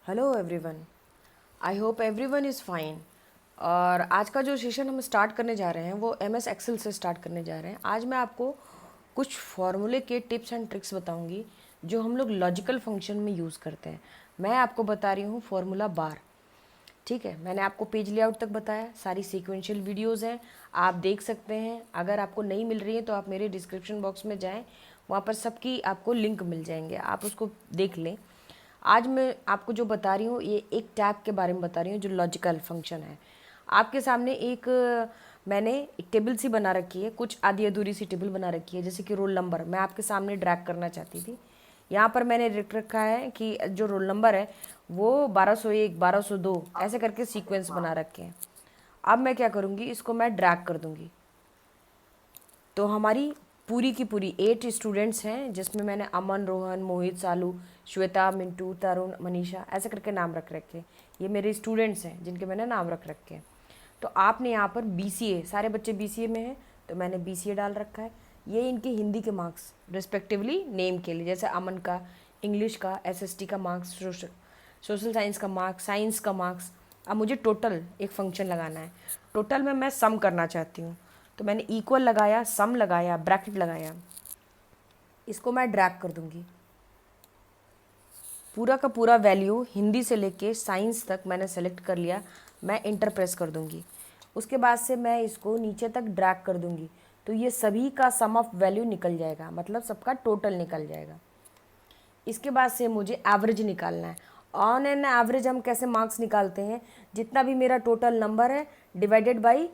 Hello everyone. I hope everyone is fine. और आज का जो सेशन हम स्टार्ट करने जा रहे हैं वो एमएस एक्सेल से स्टार्ट करने जा रहे हैं। आज मैं आपको कुछ फार्मूले के टिप्स एंड ट्रिक्स बताऊंगी जो हम लोग लॉजिकल फंक्शन में यूज़ करते हैं। मैं आपको बता रही हूँ फार्मूला बार। ठीक है, मैंने आपको पेज लेआउट तक बताया, सारी सीक्वेंशियल वीडियोस हैं, आप देख सकते हैं। अगर आपको नहीं मिल रही है तो आप मेरे डिस्क्रिप्शन बॉक्स में जाएं, वहाँ पर सबकी आपको लिंक मिल जाएंगे, आप उसको देख लें। आज मैं आपको जो बता रही हूँ ये एक टैब के बारे में बता रही हूँ जो लॉजिकल फंक्शन है। आपके सामने मैंने एक टेबल सी बना रखी है, कुछ आधी अधूरी सी टेबल बना रखी है, जैसे कि रोल नंबर मैं आपके सामने ड्रैग करना चाहती थी। यहाँ पर मैंने लिख रखा है कि जो रोल नंबर है वो 1201 1202 ऐसे करके सीक्वेंस बना रखे हैं। अब मैं क्या करूँगी, इसको मैं ड्रैग कर दूँगी। तो हमारी पूरी की पूरी 8 स्टूडेंट्स हैं, जिसमें मैंने अमन, रोहन, मोहित, सालू, श्वेता, मिंटू, तरुण, मनीषा ऐसे करके नाम रख रखे हैं। ये मेरे स्टूडेंट्स हैं जिनके मैंने नाम रख रखे हैं। तो आपने यहाँ पर बीसीए, सारे बच्चे बीसीए में हैं तो मैंने बीसीए डाल रखा है। ये इनके हिंदी के मार्क्स रिस्पेक्टिवली नेम के लिए, जैसे अमन का इंग्लिश का, एसएसटी का मार्क्स, सोशल साइंस का मार्क्स, साइंस का मार्क्स। अब मुझे टोटल एक फंक्शन लगाना है। टोटल में मैं सम करना चाहती हूँ, तो मैंने इक्वल लगाया, सम लगाया, ब्रैकेट लगाया। इसको मैं ड्रैग कर दूंगी। पूरा का पूरा वैल्यू हिंदी से लेके साइंस तक मैंने सेलेक्ट कर लिया। मैं इंटर प्रेस कर दूंगी। उसके बाद से मैं इसको नीचे तक ड्रैग कर दूंगी, तो ये सभी का सम ऑफ वैल्यू निकल जाएगा, मतलब सबका टोटल निकल जाएगा। इसके बाद से मुझे एवरेज निकालना है। ऑन एन एवरेज हम कैसे मार्क्स निकालते हैं, जितना भी मेरा टोटल नंबर है divided by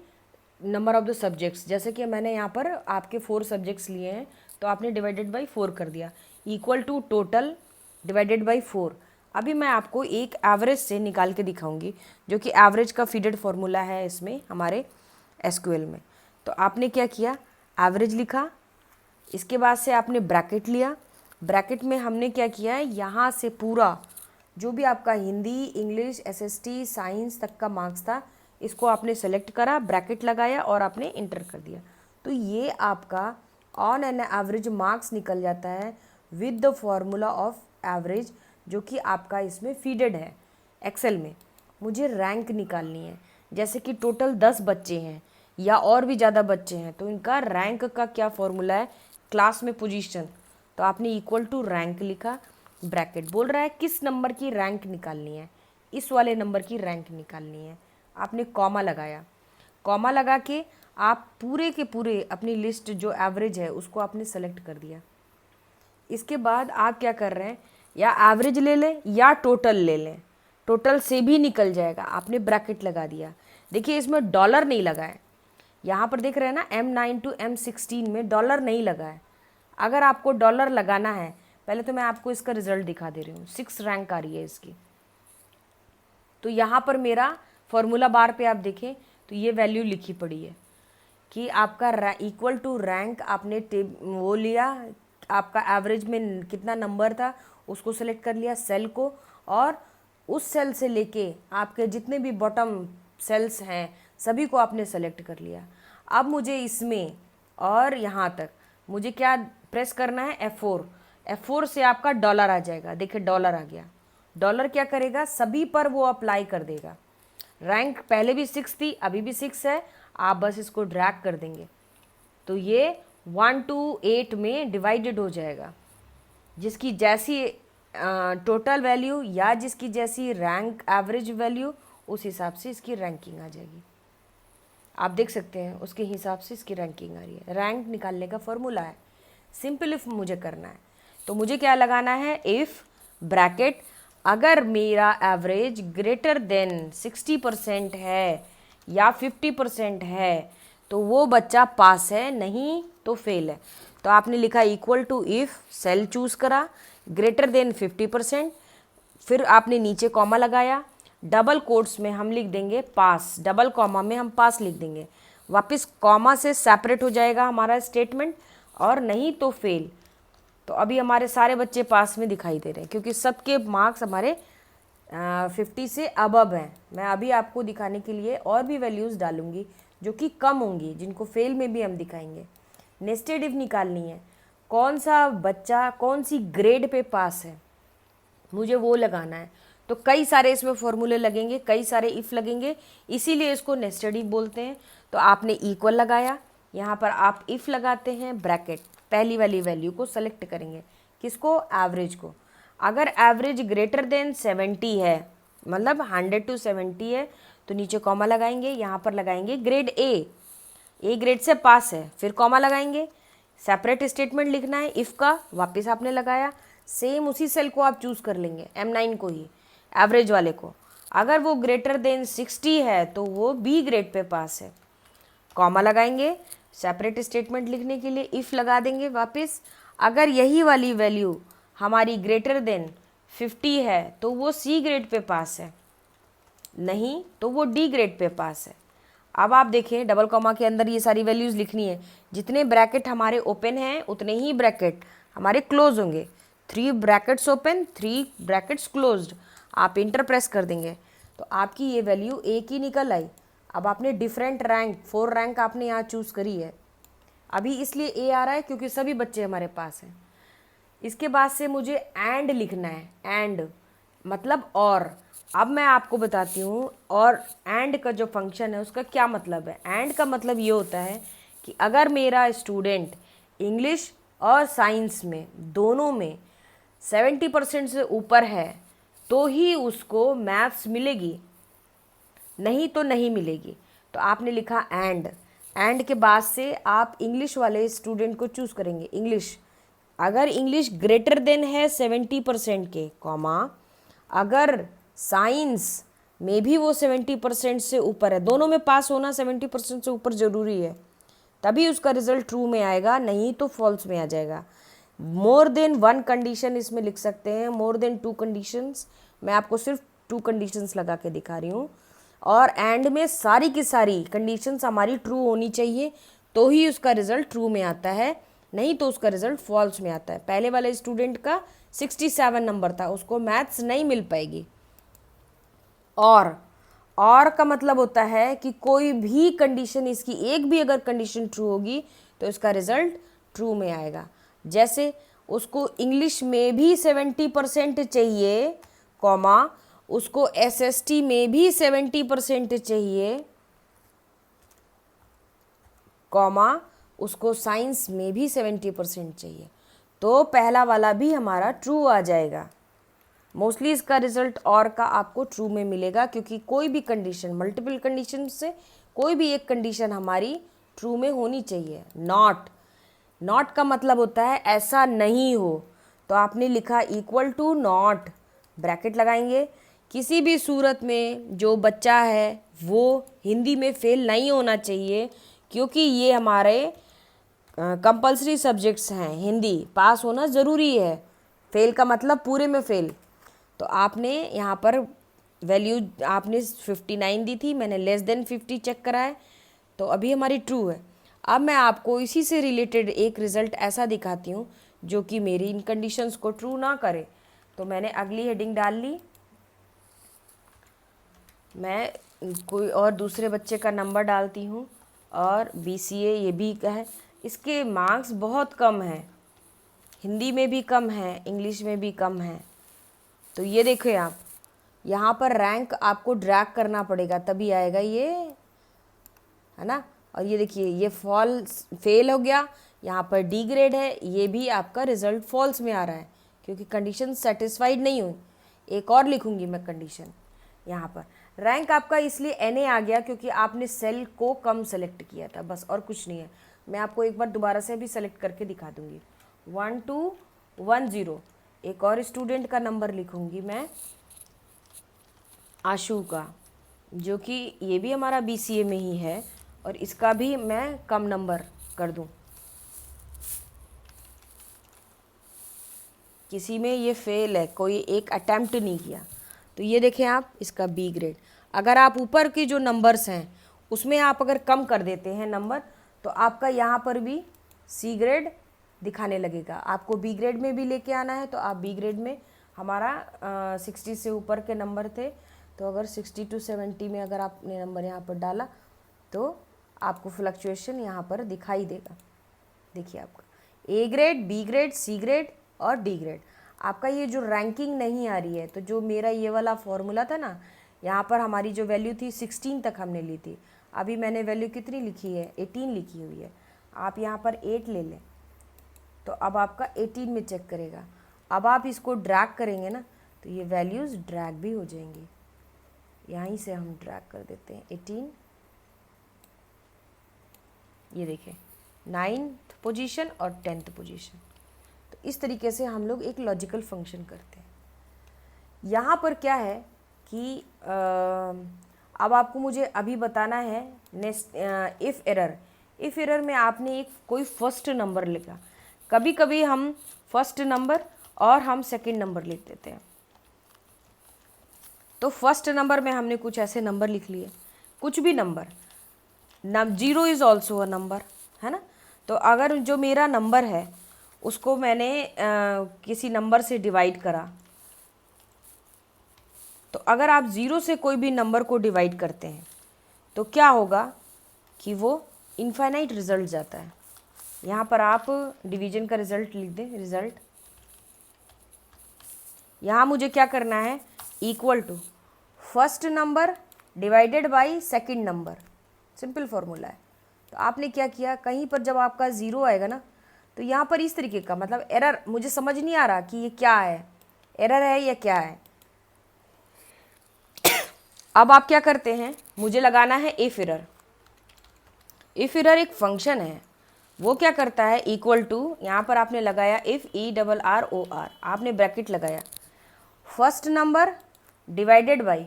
number of the subjects. जैसे कि मैंने यहाँ पर आपके 4 सब्जेक्ट्स लिए हैं, तो आपने डिवाइडेड बाई 4 कर दिया, equal to total divided by 4। अभी मैं आपको एक एवरेज से निकाल के दिखाऊंगी, जो कि एवरेज का फीडेड फॉर्मूला है इसमें हमारे एसक्यूएल में। तो आपने क्या किया, एवरेज लिखा, इसके बाद से आपने ब्रैकेट लिया। ब्रैकेट में हमने क्या किया है, यहाँ से पूरा जो भी आपका हिंदी, इंग्लिश, एसएसटी, साइंस तक का मार्क्स था, इसको आपने सेलेक्ट करा, ब्रैकेट लगाया और आपने इंटर कर दिया। तो ये आपका ऑन एन एवरेज मार्क्स निकल जाता है with the formula of average, जो कि आपका इसमें फीडेड है एक्सेल में। मुझे रैंक निकालनी है, जैसे कि टोटल 10 बच्चे हैं या और भी ज़्यादा बच्चे हैं, तो इनका रैंक का क्या फॉर्मूला है, क्लास में पोजीशन। तो आपने इक्वल टू रैंक लिखा, ब्रैकेट बोल रहा है किस नंबर की रैंक निकालनी है, इस वाले नंबर की रैंक निकालनी है। आपने कॉमा लगाया, कॉमा लगा के आप पूरे के पूरे अपनी लिस्ट जो एवरेज है उसको आपने सेलेक्ट कर दिया। इसके बाद आप क्या कर रहे हैं, या एवरेज ले लें या टोटल ले लें, टोटल से भी निकल जाएगा। आपने ब्रैकेट लगा दिया। देखिए इसमें डॉलर नहीं लगा है, यहाँ पर देख रहे हैं ना M9 to M16 में डॉलर नहीं लगा है। अगर आपको डॉलर लगाना है, पहले तो मैं आपको इसका रिजल्ट दिखा दे रही हूँ। 6 रैंक आ रही है इसकी। तो यहाँ पर मेरा फॉर्मूला बार पे आप देखें तो ये वैल्यू लिखी पड़ी है कि आपका इक्वल टू रैंक आपने वो लिया, आपका एवरेज में कितना नंबर था उसको सेलेक्ट कर लिया सेल को, और उस सेल से लेके आपके जितने भी बॉटम सेल्स हैं सभी को आपने सेलेक्ट कर लिया। अब मुझे इसमें और यहाँ तक मुझे क्या प्रेस करना है, F4। F4 से आपका डॉलर आ जाएगा। देखिए डॉलर आ गया। डॉलर क्या करेगा, सभी पर वो अप्लाई कर देगा। रैंक पहले भी 6 थी, अभी भी 6 है, आप बस इसको ड्रैग कर देंगे तो ये 1 to 8 में डिवाइडेड हो जाएगा। जिसकी जैसी टोटल वैल्यू या जिसकी जैसी रैंक एवरेज वैल्यू, उस हिसाब से इसकी रैंकिंग आ जाएगी। आप देख सकते हैं उसके हिसाब से इसकी रैंकिंग आ रही है। रैंक निकालने का फॉर्मूला है। सिंपल इफ मुझे करना है तो मुझे क्या लगाना है, इफ ब्रैकेट, अगर मेरा एवरेज ग्रेटर देन 60% है या 50% है तो वो बच्चा पास है, नहीं तो फेल है। तो आपने लिखा equal to if, cell choose करा, ग्रेटर देन 50%, फिर आपने नीचे कॉमा लगाया, डबल कोट्स में हम लिख देंगे पास, डबल कॉमा में हम पास लिख देंगे। वापस कॉमा से सेपरेट हो जाएगा हमारा स्टेटमेंट, और नहीं तो फेल। तो अभी हमारे सारे बच्चे पास में दिखाई दे रहे हैं क्योंकि सबके मार्क्स हमारे 50 से अबव हैं। मैं अभी आपको दिखाने के लिए और भी वैल्यूज़ डालूंगी जो कि कम होंगी, जिनको फेल में भी हम दिखाएंगे। नेस्टेड इफ निकालनी है, कौन सा बच्चा कौन सी ग्रेड पे पास है, मुझे वो लगाना है। तो कई सारे इसमें फॉर्मूले लगेंगे, कई सारे इफ़ लगेंगे, इसीलिए इसको नेस्टेड इफ बोलते हैं। तो आपने इक्वल लगाया, यहाँ पर आप इफ़ लगाते हैं, ब्रैकेट, पहली वाली वैल्यू को सेलेक्ट करेंगे, किसको, एवरेज को। अगर एवरेज ग्रेटर देन 70 है, मतलब 100 to 70 है, तो नीचे कॉमा लगाएंगे, यहाँ पर लगाएंगे ग्रेड ए ग्रेड से पास है, फिर कॉमा लगाएंगे, सेपरेट स्टेटमेंट लिखना है इफ़ का, वापस आपने लगाया, सेम उसी सेल को आप चूज़ कर लेंगे, M9 को ही, एवरेज वाले को। अगर वो ग्रेटर देन 60 है तो वो बी ग्रेड पे पास है, कॉमा लगाएंगे, सेपरेट स्टेटमेंट लिखने के लिए इफ़ लगा देंगे वापस। अगर यही वाली वैल्यू हमारी ग्रेटर देन 50 है तो वो सी ग्रेड पे पास है, नहीं तो वो डी ग्रेड पे पास है। अब आप देखें, डबल कॉमा के अंदर ये सारी वैल्यूज़ लिखनी है, जितने ब्रैकेट हमारे ओपन हैं उतने ही ब्रैकेट हमारे क्लोज होंगे, 3 ब्रैकेट्स ओपन 3 ब्रैकेट्स क्लोज्ड, आप इंटर प्रेस कर देंगे तो आपकी ये वैल्यू एक ही निकल आई। अब आपने डिफरेंट रैंक 4 रैंक आपने यहाँ चूज़ करी है, अभी इसलिए ए आ रहा है क्योंकि सभी बच्चे हमारे पास हैं। इसके बाद से मुझे एंड लिखना है, एंड मतलब और। अब मैं आपको बताती हूँ और एंड का जो फंक्शन है उसका क्या मतलब है। एंड का मतलब ये होता है कि अगर मेरा स्टूडेंट इंग्लिश और साइंस में दोनों में 70% से ऊपर है तो ही उसको मैथ्स मिलेगी, नहीं तो नहीं मिलेगी। तो आपने लिखा एंड के बाद से आप इंग्लिश वाले स्टूडेंट को चूज़ करेंगे, इंग्लिश। अगर इंग्लिश ग्रेटर देन है 70% के, कॉमा, अगर साइंस में भी वो 70% से ऊपर है, दोनों में पास होना 70% से ऊपर ज़रूरी है, तभी उसका रिजल्ट ट्रू में आएगा, नहीं तो फॉल्स में आ जाएगा। मोर देन 1 कंडीशन इसमें लिख सकते हैं, मोर देन 2 कंडीशंस, मैं आपको सिर्फ 2 कंडीशंस लगा के दिखा रही हूँ। और एंड में सारी की सारी कंडीशंस हमारी ट्रू होनी चाहिए तो ही उसका रिजल्ट ट्रू में आता है, नहीं तो उसका रिजल्ट फॉल्स में आता है। पहले वाले स्टूडेंट का 67 नंबर था, उसको मैथ्स नहीं मिल पाएगी। और का मतलब होता है कि कोई भी कंडीशन इसकी एक भी अगर कंडीशन ट्रू होगी तो इसका रिजल्ट ट्रू में आएगा। जैसे उसको इंग्लिश में भी 70% चाहिए, कॉमा, उसको एसएसटी में भी 70% चाहिए, कॉमा, उसको साइंस में भी 70% चाहिए, तो पहला वाला भी हमारा ट्रू आ जाएगा। मोस्टली इसका रिजल्ट और का आपको ट्रू में मिलेगा क्योंकि कोई भी कंडीशन, मल्टीपल कंडीशन से कोई भी एक कंडीशन हमारी ट्रू में होनी चाहिए। नॉट का मतलब होता है ऐसा नहीं हो, तो आपने लिखा इक्वल टू नॉट, ब्रैकेट लगाएंगे। किसी भी सूरत में जो बच्चा है वो हिंदी में फेल नहीं होना चाहिए क्योंकि ये हमारे कंपलसरी सब्जेक्ट्स हैं, हिंदी पास होना ज़रूरी है। फेल का मतलब पूरे में फेल। तो आपने यहाँ पर वैल्यू आपने 59 दी थी, मैंने लेस देन 50 चेक करा है, तो अभी हमारी ट्रू है। अब मैं आपको इसी से रिलेटेड एक रिज़ल्ट ऐसा दिखाती हूँ जो कि मेरी इन कंडीशंस को ट्रू ना करे। तो मैंने अगली हेडिंग डाल ली, मैं कोई और दूसरे बच्चे का नंबर डालती हूँ और BCA ये भी का है। इसके मार्क्स बहुत कम हैं, हिंदी में भी कम है, इंग्लिश में भी कम है। तो ये देखिए आप, यहाँ पर रैंक आपको ड्रैग करना पड़ेगा तभी आएगा ये, है ना। और ये देखिए ये फेल हो गया, यहाँ पर डी ग्रेड है, ये भी आपका रिजल्ट फॉल्स में आ रहा है क्योंकि कंडीशन सेटिस्फाइड नहीं हुई। एक और लिखूँगी मैं कंडीशन यहाँ पर। रैंक आपका इसलिए NA आ गया क्योंकि आपने सेल को कम सेलेक्ट किया था, बस, और कुछ नहीं है। मैं आपको एक बार दोबारा से भी सेलेक्ट करके दिखा दूँगी। 1210 एक और स्टूडेंट का नंबर लिखूँगी मैं, आशु का, जो कि ये भी हमारा BCA में ही है, और इसका भी मैं कम नंबर कर दूँ। किसी में ये फेल है, कोई एक अटैम्प्ट नहीं किया, तो ये देखें आप, इसका B ग्रेड। अगर आप ऊपर के जो नंबर्स हैं उसमें आप अगर कम कर देते हैं नंबर तो आपका यहाँ पर भी C ग्रेड दिखाने लगेगा। आपको B ग्रेड में भी लेके आना है तो आप B ग्रेड में, हमारा 60 से ऊपर के नंबर थे, तो अगर 60 to 70 में अगर आपने नंबर यहाँ पर डाला तो आपको फ्लक्चुएशन यहाँ पर दिखाई देगा। देखिए आपका A grade, B grade, C grade और D ग्रेड। आपका ये जो रैंकिंग नहीं आ रही है, तो जो मेरा ये वाला फॉर्मूला था ना, यहाँ पर हमारी जो वैल्यू थी 16 तक हमने ली थी, अभी मैंने वैल्यू कितनी लिखी है, 18 लिखी हुई है। आप यहाँ पर 8 ले लें तो अब आपका 18 में चेक करेगा। अब आप इसको ड्रैग करेंगे ना तो ये वैल्यूज़ ड्रैग भी हो जाएंगी। यहीं से हम ड्रैग कर देते हैं 18, ये देखें 9th पोजीशन और 10th पोजीशन। तो इस तरीके से हम लोग एक लॉजिकल फंक्शन करते हैं। यहाँ पर क्या है कि अब आपको मुझे अभी बताना है नेक्स्ट इफ़ एरर में आपने एक कोई फर्स्ट नंबर लिखा। कभी कभी हम फर्स्ट नंबर और हम सेकंड नंबर लिख देते हैं। तो फर्स्ट नंबर में हमने कुछ ऐसे नंबर लिख लिए, कुछ भी number, 0 is also a number, है ना। तो अगर जो मेरा नंबर है उसको मैंने किसी नंबर से डिवाइड करा, तो अगर आप 0 से कोई भी नंबर को डिवाइड करते हैं तो क्या होगा कि वो इनफाइनाइट रिजल्ट जाता है। यहाँ पर आप डिवीजन का रिजल्ट लिख दें, रिजल्ट। यहाँ मुझे क्या करना है, equal to first number divided by second number, simple formula है। तो आपने क्या किया, कहीं पर जब आपका 0 आएगा ना तो यहाँ पर इस तरीके का, मतलब एरर, मुझे समझ नहीं आ रहा कि ये क्या है, एरर है या क्या है। अब आप क्या करते हैं, मुझे लगाना है इफ एरर। इफ एरर एक फंक्शन है, वो क्या करता है, इक्वल टू, यहाँ पर आपने लगाया इफ ERROR, आपने ब्रैकेट लगाया, first number divided by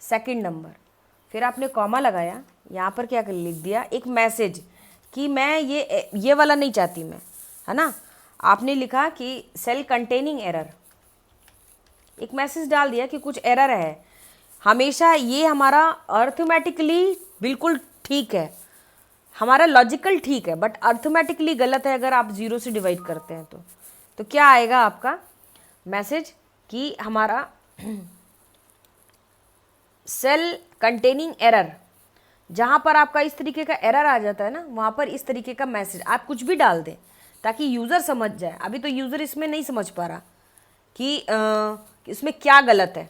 second number, फिर आपने कॉमा लगाया, यहाँ पर क्या कर लिख दिया, एक मैसेज कि मैं ये वाला नहीं चाहती मैं, है ना। आपने लिखा कि सेल कंटेनिंग एरर, एक मैसेज डाल दिया कि कुछ एरर है। हमेशा ये हमारा अर्थमेटिकली बिल्कुल ठीक है, हमारा लॉजिकल ठीक है, बट अर्थमेटिकली गलत है अगर आप 0 से डिवाइड करते हैं तो क्या आएगा आपका मैसेज कि हमारा सेल कंटेनिंग एरर। जहाँ पर आपका इस तरीके का एरर आ जाता है ना, वहाँ पर इस तरीके का मैसेज आप कुछ भी डाल दें ताकि यूज़र समझ जाए। अभी तो यूज़र इसमें नहीं समझ पा रहा कि इसमें क्या गलत है।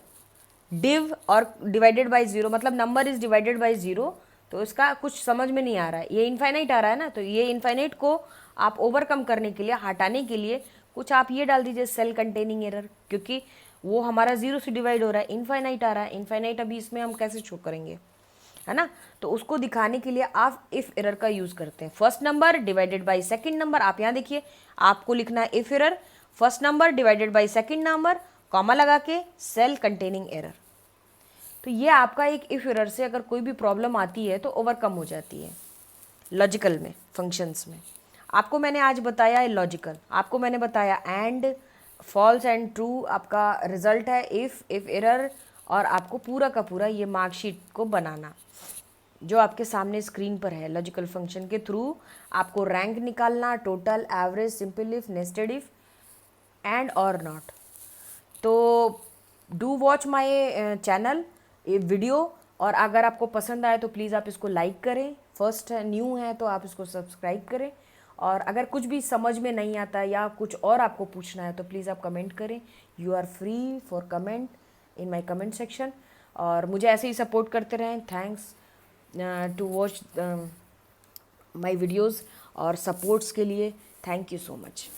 डिव और डिवाइडेड बाय 0 मतलब नंबर इज़ डिवाइडेड बाय 0, तो इसका कुछ समझ में नहीं आ रहा है। ये इनफाइनाइट आ रहा है ना, तो ये इनफाइनाइट को आप ओवरकम करने के लिए, हटाने के लिए कुछ आप ये डाल दीजिए सेल कंटेनिंग एरर, क्योंकि वो हमारा 0 से डिवाइड हो रहा है, इनफाइनाइट आ रहा है। इनफाइनाइट अभी इसमें हम कैसे शो करेंगे, है ना। तो उसको दिखाने के लिए आप इफ़ एरर का यूज़ करते हैं। First number divided by second number, आप यहाँ देखिए, आपको लिखना है if error first number divided by second number, comma लगा के सेल कंटेनिंग एरर। तो ये आपका एक इफ़ एरर से अगर कोई भी प्रॉब्लम आती है तो ओवरकम हो जाती है लॉजिकल में, फंक्शंस में। आपको मैंने आज बताया है लॉजिकल, आपको मैंने बताया एंड, फॉल्स एंड ट्रू आपका रिजल्ट है, इफ़ एरर, और आपको पूरा का पूरा ये मार्कशीट को बनाना जो आपके सामने स्क्रीन पर है। लॉजिकल फंक्शन के थ्रू आपको रैंक निकालना, total, average, simple if, nested if, and और नॉट। तो डू वॉच माई चैनल ये वीडियो, और अगर आपको पसंद आए तो प्लीज़ आप इसको लाइक करें। फर्स्ट न्यू है तो आप इसको सब्सक्राइब करें, और अगर कुछ भी समझ में नहीं आता या कुछ और आपको पूछना है तो प्लीज़ आप कमेंट करें। You are free for comment in my comment section, और मुझे ऐसे ही सपोर्ट करते रहें। Thanks to watch my videos, और सपोर्ट्स के लिए थैंक यू सो मच।